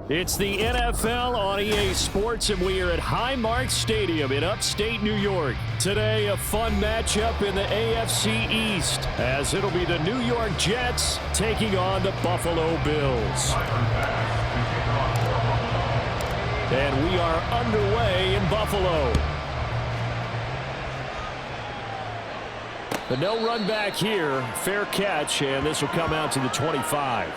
It's the NFL on EA Sports, and we are at Highmark Stadium in upstate New York. Today, a fun matchup in the AFC East, as it'll be the New York Jets taking on the Buffalo Bills. And we are underway in Buffalo. But no run back here. Fair catch, and this will come out to the 25.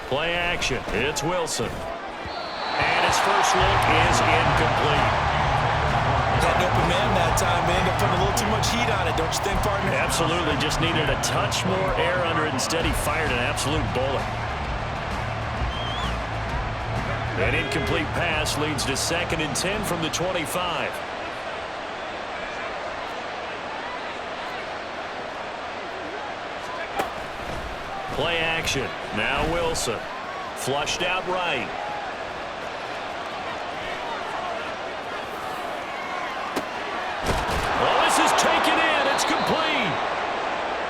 Play action. It's Wilson. And his first look is incomplete. Got an open man that time, man. Got putting a little too much heat on it, don't you think, partner? Absolutely. Just needed a touch more air under it. Instead, he fired an absolute bullet. An incomplete pass leads to 2nd and 10 from the 25. Play action. Now Wilson. Flushed out right. Well, this is taken in. It's complete.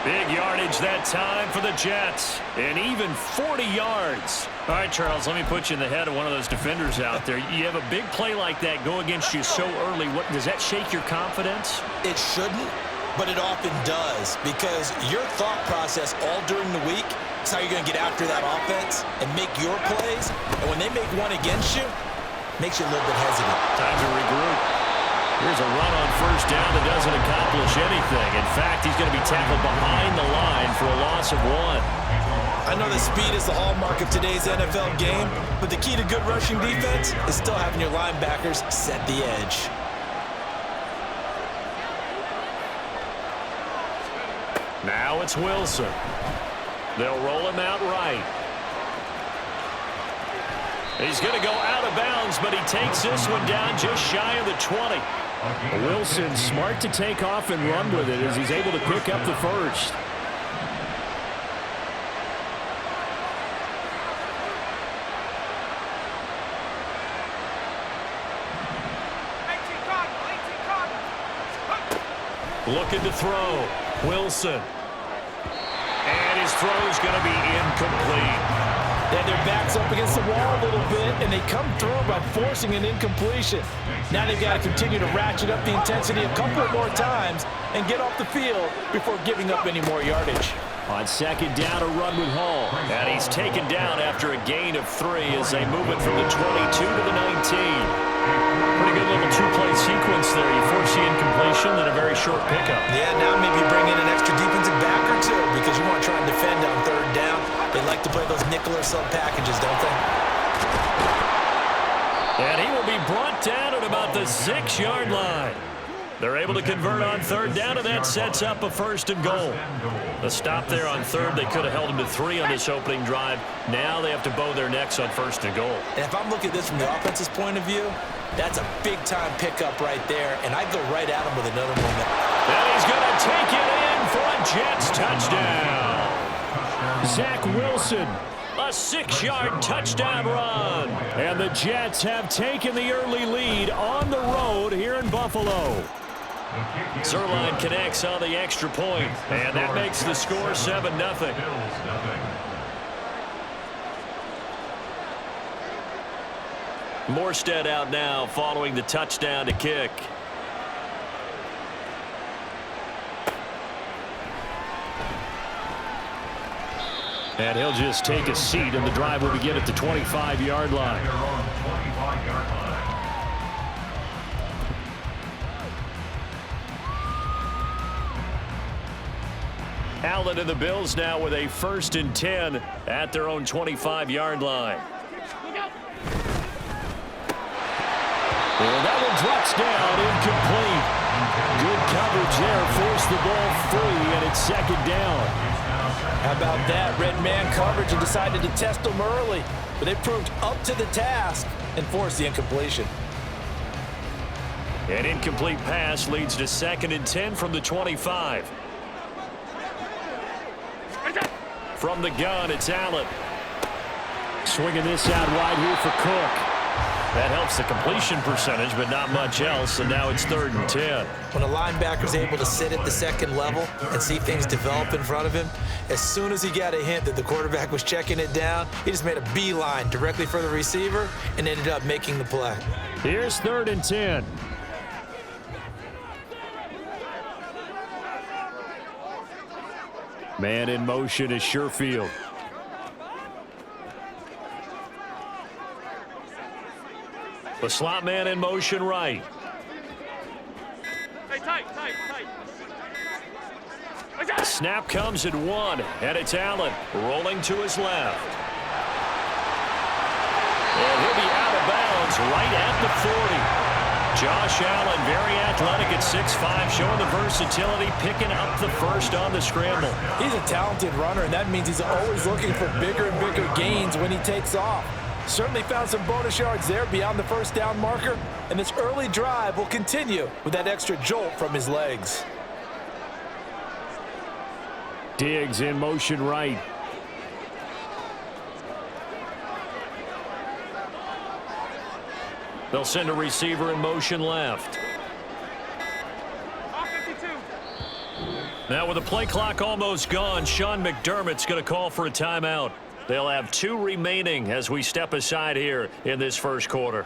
Big yardage that time for the Jets. And even 40 yards. All right, Charles, let me put you in the head of one of those defenders out there. You have a big play like that go against you so early. What, does that shake your confidence? It shouldn't, but it often does, because your thought process all during the week is how you're going to get after that offense and make your plays. And when they make one against you, it makes you a little bit hesitant. Time to regroup. Here's a run on first down that doesn't accomplish anything. In fact, he's going to be tackled behind the line for a loss of 1. I know that speed is the hallmark of today's NFL game, but the key to good rushing defense is still having your linebackers set the edge. Now it's Wilson. They'll roll him out right. He's going to go out of bounds, but he takes this one down just shy of the 20. Wilson smart to take off and run with it as he's able to pick up the first. Looking to throw. Wilson. And his throw is going to be incomplete. Then their back's up against the wall a little bit, and they come through by forcing an incompletion. Now they've got to continue to ratchet up the intensity a couple of more times and get off the field before giving up any more yardage. On 2nd down, a run with Hall. And he's taken down after a gain of 3 as they move it from the 22 to the 19. Pretty good little two-play sequence there. You force the incompletion, then a very short pickup. Yeah, now maybe bring in an extra defensive back or two because you want to try and defend on 3rd down. They like to play those nickel or sub packages, don't they? And he will be brought down at about the 6-yard line. They're able to convert on 3rd down, and that sets up a 1st and goal. The stop there on 3rd, they could have held him to 3 on this opening drive. Now they have to bow their necks on 1st and goal. And if I'm looking at this from the offense's point of view, that's a big-time pickup right there, and I'd go right at him with another moment. And he's going to take it in for a Jets touchdown. Zach Wilson, a 6-yard touchdown run. And the Jets have taken the early lead on the road here in Buffalo. Zerline connects on the extra point, and that makes the score 7-0. Morstead out now following the touchdown to kick. And he'll just take a seat, and the drive will begin at the 25-yard line. Allen and the Bills now with a 1st and 10 at their own 25-yard line. And that one drops down, incomplete. Good coverage there, forced the ball free, and it's 2nd down. How about that? Red man coverage and decided to test them early. But they proved up to the task and forced the incompletion. An incomplete pass leads to 2nd and 10 from the 25. From the gun, it's Allen. Swinging this out wide here for Cook. That helps the completion percentage, but not much else, and now it's 3rd and 10. When a linebacker's able to sit at the second level and see things develop in front of him, as soon as he got a hint that the quarterback was checking it down, he just made a beeline directly for the receiver and ended up making the play. Here's 3rd and 10. Man in motion is Sherfield. The slot man in motion right. Hey, tight. Snap comes at 1, and it's Allen rolling to his left. And he'll be out of bounds right at the 40. Josh Allen, very athletic at 6'5", showing the versatility, picking up the first on the scramble. He's a talented runner, and that means he's always looking for bigger and bigger gains when he takes off. Certainly found some bonus yards there beyond the first down marker, and this early drive will continue with that extra jolt from his legs. Diggs in motion right. They'll send a receiver in motion left. Now with the play clock almost gone, Sean McDermott's going to call for a timeout. They'll have 2 remaining as we step aside here in this first quarter.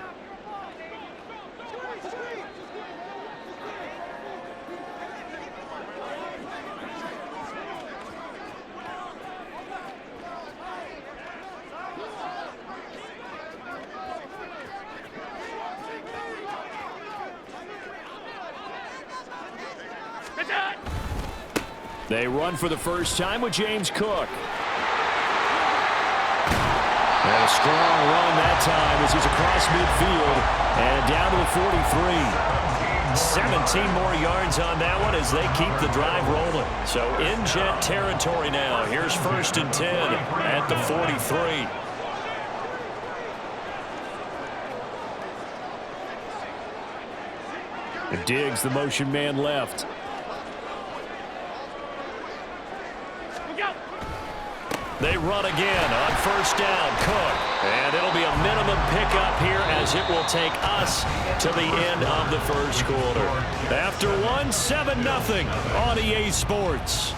They run for the first time with James Cook. And a strong run that time as he's across midfield and down to the 43. 17 more yards on that one as they keep the drive rolling. So in Jet territory now. Here's 1st and 10 at the 43. And Diggs, the motion man left. They run again on 1st down, Cook. And it'll be a minimum pickup here as it will take us to the end of the first quarter. After 1, 7-0 on EA Sports.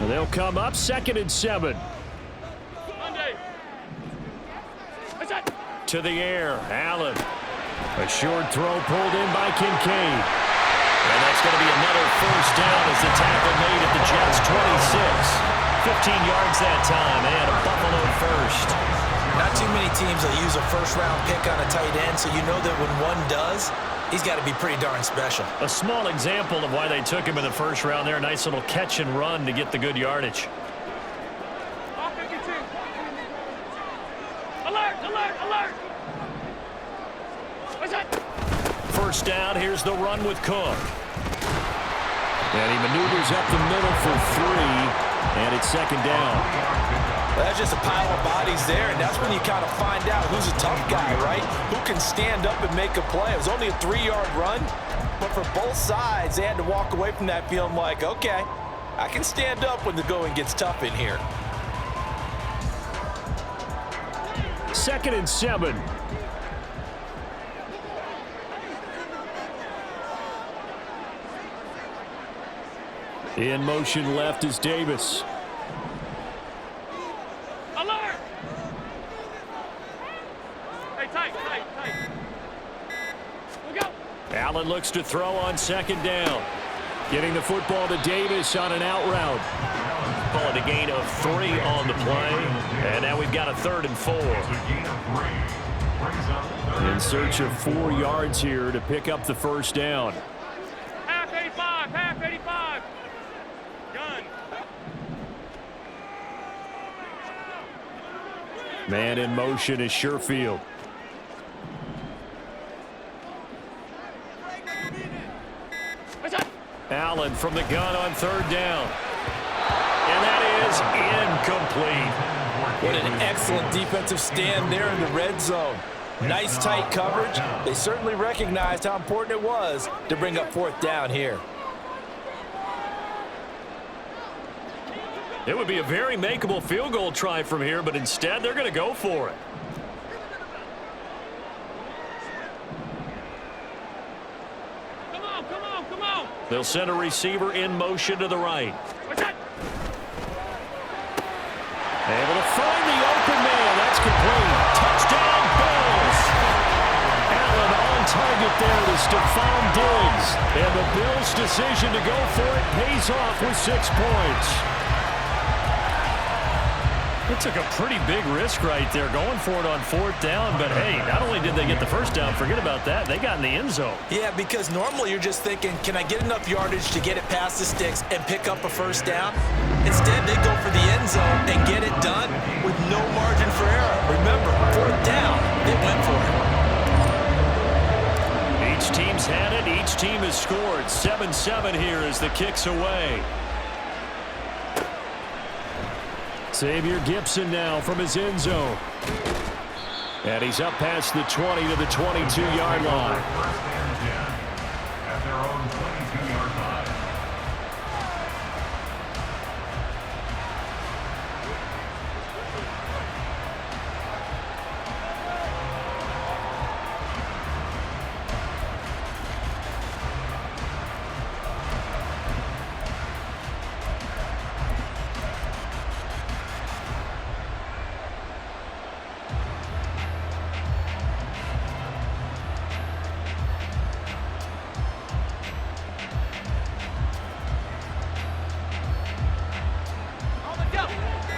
They'll come up 2nd and 7. To the air, Allen. A short throw pulled in by Kincaid. And that's going to be another first down as the tackle made at the Jets' 26. 15 yards that time and a Buffalo first. Not too many teams will use a first-round pick on a tight end, so you know that when one does, he's got to be pretty darn special. A small example of why they took him in the first round there. A nice little catch and run to get the good yardage. Alert! First down, here's the run with Cook. And he maneuvers up the middle for 3, and it's 2nd down. That's just a pile of bodies there, and that's when you kind of find out who's a tough guy, right? Who can stand up and make a play. It was only a 3-yard run, but for both sides, they had to walk away from that feeling like, okay, I can stand up when the going gets tough in here. 2nd and 7. In motion left is Davis. Alert! Hey, tight. We'll go. Allen looks to throw on 2nd down. Getting the football to Davis on an out route. Call it a gain of 3 on the play. And now we've got a 3rd and 4. In search of 4 yards here to pick up the first down. Half 85. Gun. Man in motion is Sherfield. Allen from the gun on third down. And that is incomplete. What an excellent defensive stand there in the red zone. Nice tight coverage. They certainly recognized how important it was to bring up fourth down here. It would be a very makeable field goal try from here, but instead they're going to go for it. Come on. They'll send a receiver in motion to the right. Able to find the open man. That's complete. Touchdown, Bills. Allen on target there to Stephon Diggs. And the Bills' decision to go for it pays off with 6 points. It took a pretty big risk right there going for it on fourth down. But, hey, not only did they get the first down, forget about that, they got in the end zone. Yeah, because normally you're just thinking, can I get enough yardage to get it past the sticks and pick up a first down? Instead, they go for the end zone and get it done with no margin for error. Remember, fourth down, they went for it. Each team's had it. Each team has scored. 7-7 here as the kick's away. Xavier Gipson now from his end zone. And he's up past the 20 to the 22-yard line. At their own 22-yard line.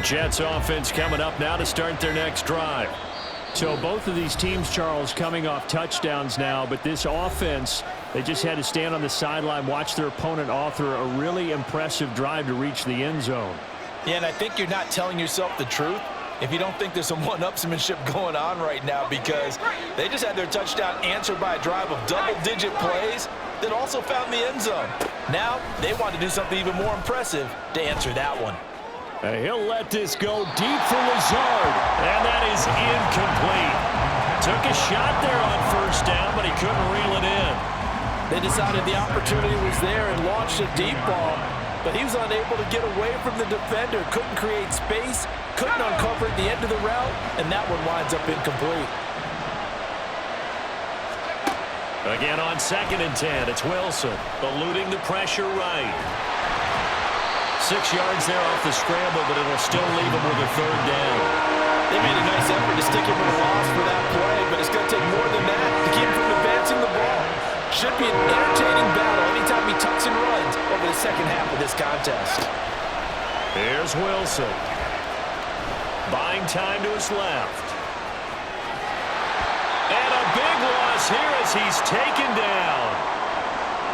Jets offense coming up now to start their next drive. So both of these teams, Charles, coming off touchdowns now, but this offense, they just had to stand on the sideline, watch their opponent author a really impressive drive to reach the end zone. Yeah, and I think you're not telling yourself the truth if you don't think there's some one-upsmanship going on right now, because they just had their touchdown answered by a drive of double-digit plays that also found the end zone. Now they want to do something even more impressive to answer that one. And he'll let this go deep for Lazard, and that is incomplete. Took a shot there on first down, but he couldn't reel it in. They decided the opportunity was there and launched a deep ball, but he was unable to get away from the defender, couldn't create space, couldn't uncover the end of the route, and that one winds up incomplete. Again on 2nd and 10, it's Wilson, eluding the pressure right. 6 yards there off the scramble, but it'll still leave him with a third down. They made a nice effort to stick him with a loss for that play, but it's going to take more than that to keep him from advancing the ball. Should be an entertaining battle anytime he tucks and runs over the second half of this contest. Here's Wilson. Buying time to his left. And a big loss here as he's taken down.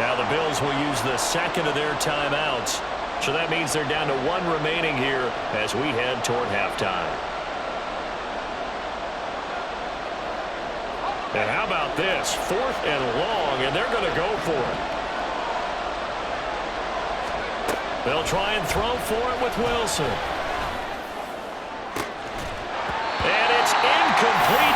Now the Bills will use the second of their timeouts. So that means they're down to 1 remaining here as we head toward halftime. And how about this? 4th and long, and they're going to go for it. They'll try and throw for it with Wilson. And it's incomplete